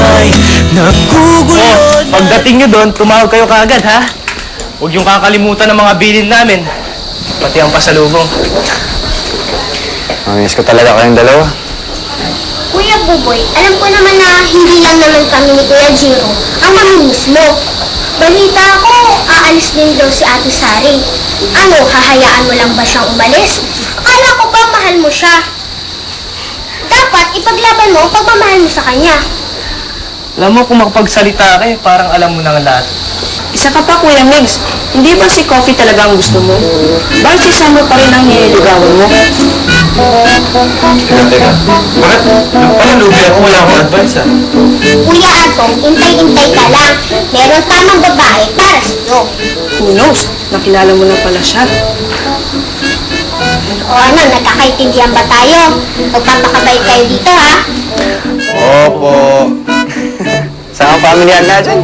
buhay nagugulo na. Pagdating nyo doon, tumawag kayo kaagad, ha? Huwag yung kakalimutan ng mga bilin namin. Pati ang pasalubong. Mamiss ko talaga kayong dalawa. Kuya Buboy, alam ko naman na hindi lang naman kami ni Kuya Jiro ang mamimiss mo. Balita ko, aalis din daw si Ate Sari. Ano, hahayaan mo lang ba siyang umalis? Akala ko ba mahal mo siya? Dapat ipaglaban mo ang pagmamahal mo sa kanya. Alam mo, kung makapagsalita ka parang alam mo na ang lahat. Isa ka pa, Kuya Migs. Hindi ba si Coffee talaga ang gusto mo? Bakit si Summer pa rin ang nililigawan mo? Teka. Bakit? Nagpanalubi ako, wala akong advice, ah. Kuya Atong, intay-intay ka lang. Meron tamang babae para sa iyo. Who knows? Nakilala mo lang pala siya. O ano, nagkakaintindihan ba tayo? Magpapakabait kayo dito, ha? Opo. Saan ang pamilya na dyan?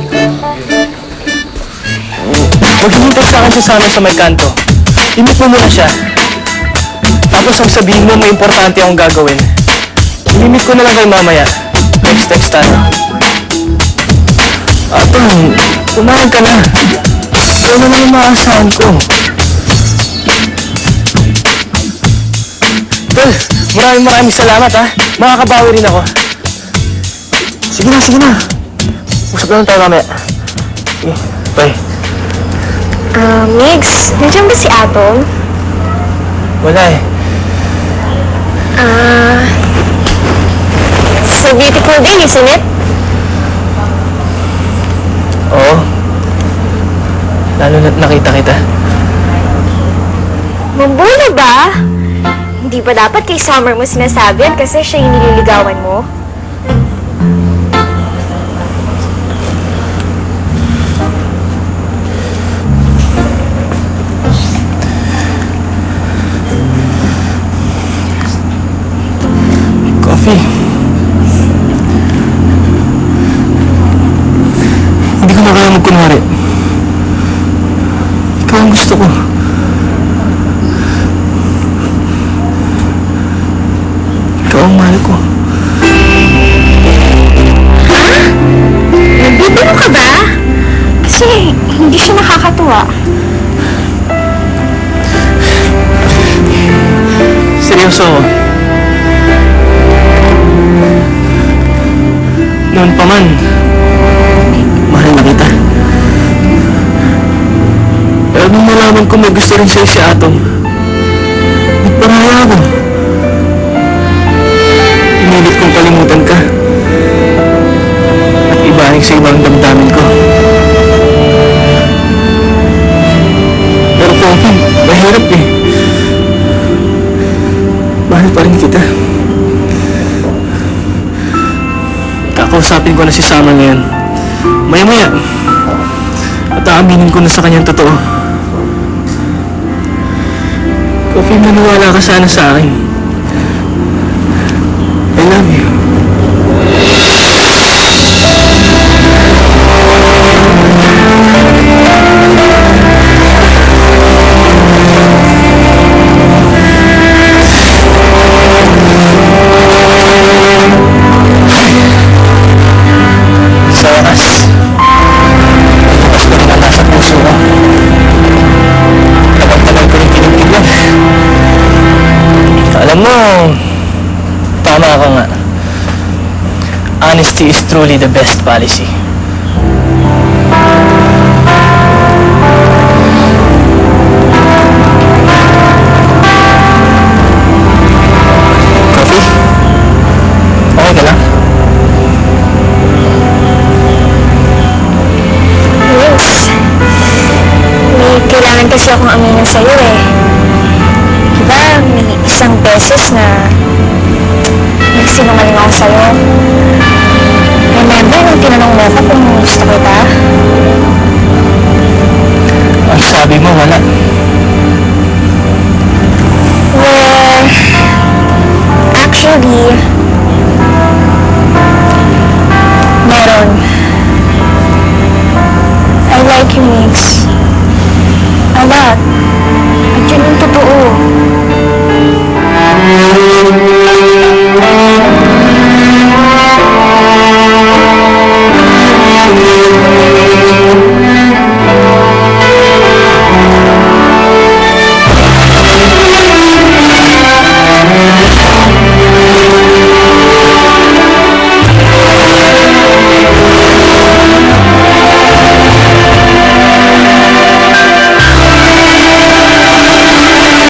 Maghihintay sa akin si Summer sa may kanto. Imit mo muna siya. Tapos ang sabihin mo may importante akong gagawin. Imit ko na lang kayo mamaya. Text tayo. Atong, tumahan ka na. Ikaw na lang ang maasahan ko. Tol, maraming salamat, ha. Makakabawi rin ako. Sige na. Usap lang tayo mamaya. Sige, bye. Migs, nandiyan ba si Atong? Wala eh. It's a beautiful day, isn't it? Oo. Lalo na't nakita kita. Mambuno ba? Hindi ba dapat kay Summer mo sinasabi yan kasi siya yung nililigawan mo? Coffee. Hindi ko na kaya magkunwari. Ikaw ang gusto ko. Ikaw ang mahal ko. Nagbibiro ka ba? Kasi hindi siya nakakatuwa. Seryoso ako. Noon pa man, mahal na kita. Pero nung malaman ko may gusto rin sa'yo si Atom, nagparaya ako. Pinilit kong kalimutan ka. At ibahin sa ibang damdamin ko. Pero Coffee, mahirap eh. Mahal pa rin kita. Kakausapin ko na si Summer ngayon. Maya-maya. At aaminin ko na sa kanyang totoo. Coffee, maniwala ka sana sa akin. I love you. Sa wakas, bukas ko rin ang nasa puso ko. Tagal-tagal ko rin tinitigan. Alam mo, tama ka nga. Honesty is truly the best policy. Coffee? Okay ka lang? Migs, may kailangan kasi akong aminin sa'yo eh. Diba, may isang beses na nagsinungaling ako sa'yo. Remember nung tinanong mo ko kung gusto kita? Ang sabi mo, wala. Well, actually,